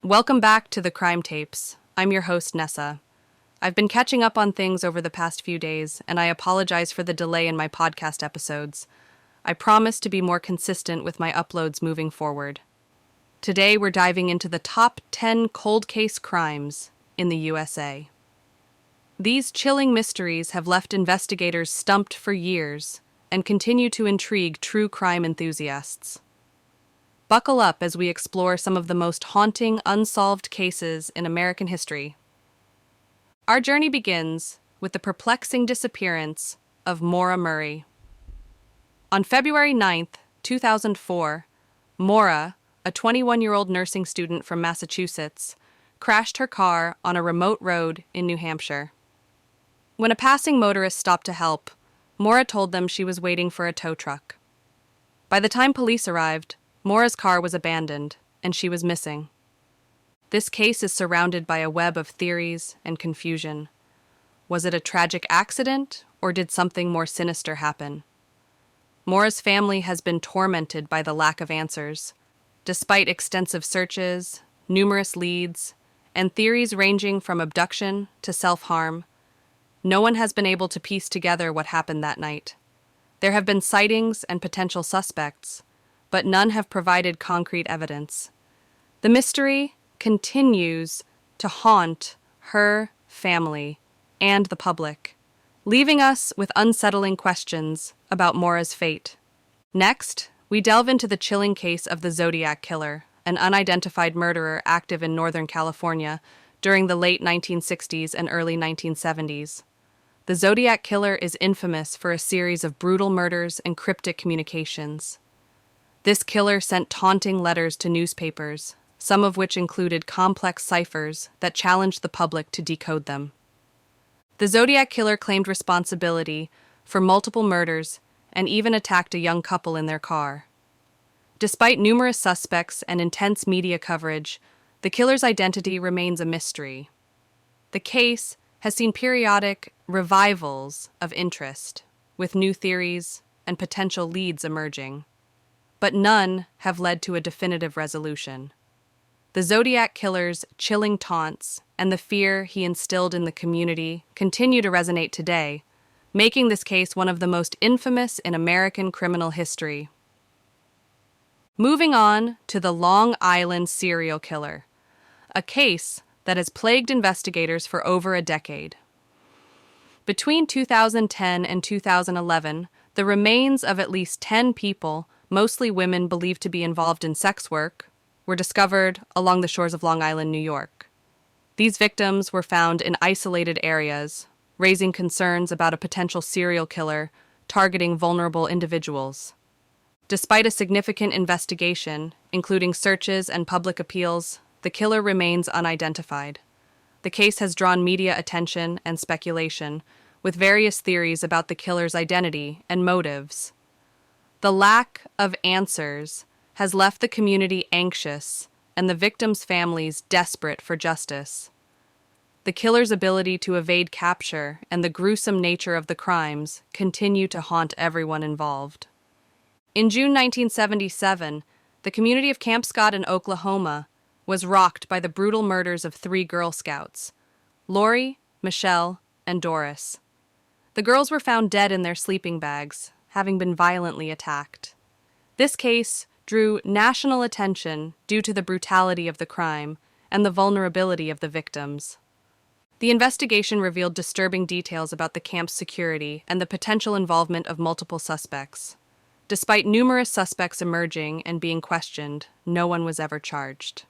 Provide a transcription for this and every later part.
Welcome back to the Crime Tapes. I'm your host, Nessa. I've been catching up on things over the past few days, and I apologize for the delay in my podcast episodes. I promise to be more consistent with my uploads moving forward. Today, we're diving into the top 10 cold case crimes in the USA. These chilling mysteries have left investigators stumped for years and continue to intrigue true crime enthusiasts. Buckle up as we explore some of the most haunting, unsolved cases in American history. Our journey begins with the perplexing disappearance of Maura Murray. On February 9th, 2004, Maura, a 21-year-old nursing student from Massachusetts, crashed her car on a remote road in New Hampshire. When a passing motorist stopped to help, Maura told them she was waiting for a tow truck. By the time police arrived, Maura's car was abandoned, and she was missing. This case is surrounded by a web of theories and confusion. Was it a tragic accident, or did something more sinister happen? Maura's family has been tormented by the lack of answers, despite extensive searches, numerous leads, and theories ranging from abduction to self-harm. No one has been able to piece together what happened that night. There have been sightings and potential suspects, but none have provided concrete evidence. The mystery continues to haunt her family and the public, leaving us with unsettling questions about Maura's fate. Next, we delve into the chilling case of the Zodiac Killer, an unidentified murderer active in Northern California during the late 1960s and early 1970s. The Zodiac Killer is infamous for a series of brutal murders and cryptic communications. This killer sent taunting letters to newspapers, some of which included complex ciphers that challenged the public to decode them. The Zodiac Killer claimed responsibility for multiple murders and even attacked a young couple in their car. Despite numerous suspects and intense media coverage, the killer's identity remains a mystery. The case has seen periodic revivals of interest, with new theories and potential leads emerging, but none have led to a definitive resolution. The Zodiac Killer's chilling taunts and the fear he instilled in the community continue to resonate today, making this case one of the most infamous in American criminal history. Moving on to the Long Island serial killer, a case that has plagued investigators for over a decade. Between 2010 and 2011, the remains of at least 10 people, mostly women believed to be involved in sex work, were discovered along the shores of Long Island, New York. These victims were found in isolated areas, raising concerns about a potential serial killer targeting vulnerable individuals. Despite a significant investigation, including searches and public appeals, the killer remains unidentified. The case has drawn media attention and speculation, with various theories about the killer's identity and motives. The lack of answers has left the community anxious and the victims' families desperate for justice. The killer's ability to evade capture and the gruesome nature of the crimes continue to haunt everyone involved. In June 1977, the community of Camp Scott in Oklahoma was rocked by the brutal murders of 3 Girl Scouts, Lori, Michelle, and Doris. The girls were found dead in their sleeping bags, having been violently attacked. This case drew national attention due to the brutality of the crime and the vulnerability of the victims. The investigation revealed disturbing details about the camp's security and the potential involvement of multiple suspects. Despite numerous suspects emerging and being questioned, no one was ever charged.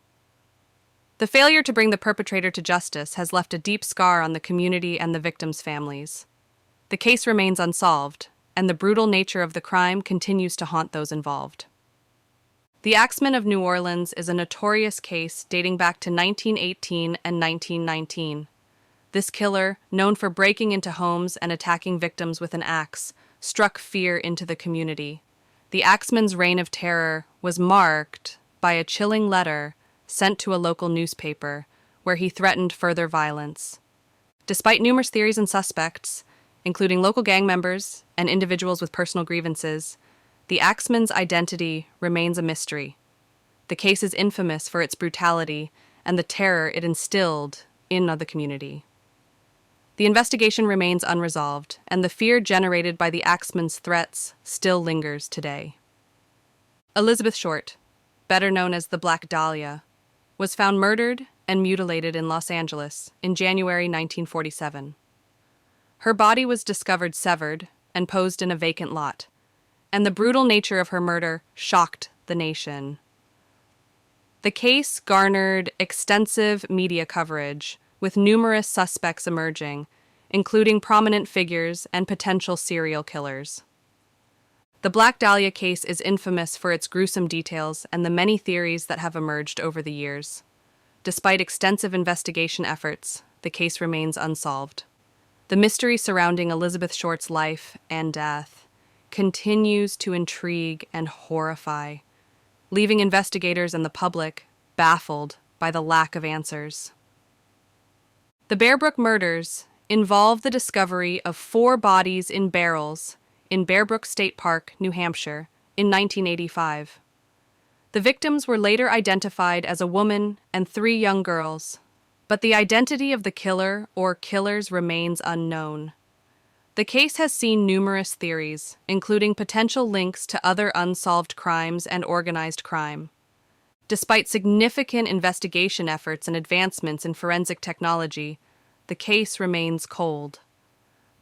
The failure to bring the perpetrator to justice has left a deep scar on the community and the victims' families. The case remains unsolved, and the brutal nature of the crime continues to haunt those involved. The Axemen of New Orleans is a notorious case dating back to 1918 and 1919. This killer, known for breaking into homes and attacking victims with an axe, struck fear into the community. The Axemen's reign of terror was marked by a chilling letter sent to a local newspaper where he threatened further violence. Despite numerous theories and suspects, including local gang members and individuals with personal grievances, the Axeman's identity remains a mystery. The case is infamous for its brutality and the terror it instilled in the community. The investigation remains unresolved, and the fear generated by the axeman's threats still lingers today. Elizabeth Short, better known as the Black Dahlia, was found murdered and mutilated in Los Angeles in January 1947. Her body was discovered severed and posed in a vacant lot, and the brutal nature of her murder shocked the nation. The case garnered extensive media coverage, with numerous suspects emerging, including prominent figures and potential serial killers. The Black Dahlia case is infamous for its gruesome details and the many theories that have emerged over the years. Despite extensive investigation efforts, the case remains unsolved. The mystery surrounding Elizabeth Short's life and death continues to intrigue and horrify, leaving investigators and the public baffled by the lack of answers. The Bear Brook murders involve the discovery of 4 bodies in barrels in Bear Brook State Park, New Hampshire, in 1985. The victims were later identified as a woman and 3 young girls, but the identity of the killer or killers remains unknown. The case has seen numerous theories, including potential links to other unsolved crimes and organized crime. Despite significant investigation efforts and advancements in forensic technology, the case remains cold.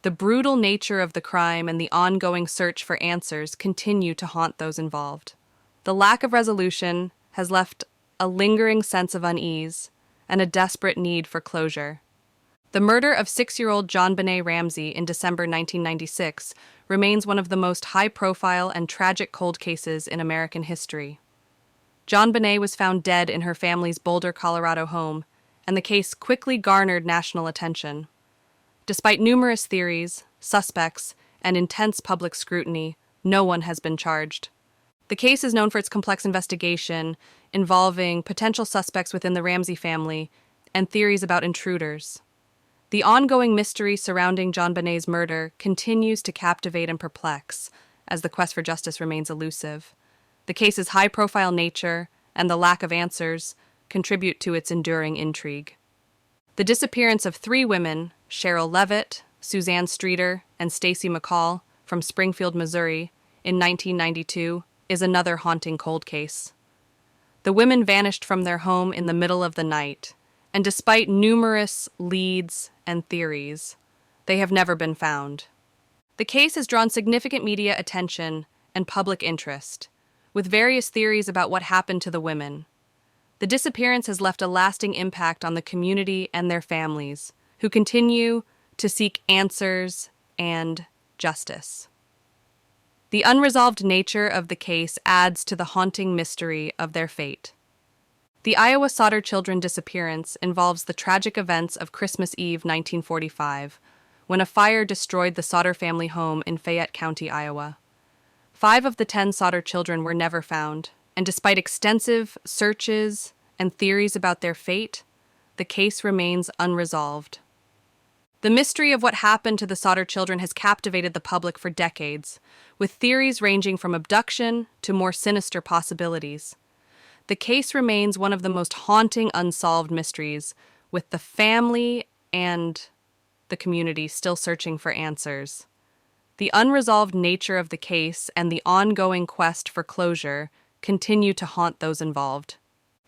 The brutal nature of the crime and the ongoing search for answers continue to haunt those involved. The lack of resolution has left a lingering sense of unease and a desperate need for closure. The murder of 6-year-old JonBenet Ramsey in December 1996 remains one of the most high-profile and tragic cold cases in American history. JonBenet was found dead in her family's Boulder, Colorado home, and the case quickly garnered national attention. Despite numerous theories, suspects, and intense public scrutiny, no one has been charged. The case is known for its complex investigation involving potential suspects within the Ramsey family and theories about intruders. The ongoing mystery surrounding JonBenet's murder continues to captivate and perplex as the quest for justice remains elusive. The case's high-profile nature and the lack of answers contribute to its enduring intrigue. The disappearance of 3 women, Cheryl Levitt, Suzanne Streeter, and Stacy McCall, from Springfield, Missouri, in 1992, is another haunting cold case. The women vanished from their home in the middle of the night, and despite numerous leads and theories, they have never been found. The case has drawn significant media attention and public interest, with various theories about what happened to the women. The disappearance has left a lasting impact on the community and their families, who continue to seek answers and justice. The unresolved nature of the case adds to the haunting mystery of their fate. The Iowa Sodder children disappearance involves the tragic events of Christmas Eve 1945, when a fire destroyed the Sodder family home in Fayette County, Iowa. 5 of the 10 Sodder children were never found, and despite extensive searches and theories about their fate, the case remains unresolved. The mystery of what happened to the Sodder children has captivated the public for decades, with theories ranging from abduction to more sinister possibilities. The case remains one of the most haunting unsolved mysteries, with the family and the community still searching for answers. The unresolved nature of the case and the ongoing quest for closure continue to haunt those involved.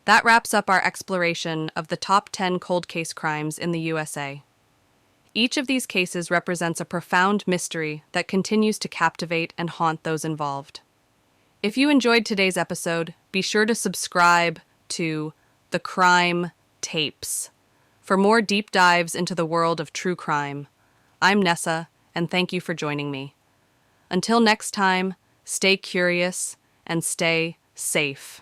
That wraps up our exploration of the top 10 cold case crimes in the USA. Each of these cases represents a profound mystery that continues to captivate and haunt those involved. If you enjoyed today's episode, be sure to subscribe to The Crime Tapes for more deep dives into the world of true crime. I'm Nessa, and thank you for joining me. Until next time, stay curious and stay safe.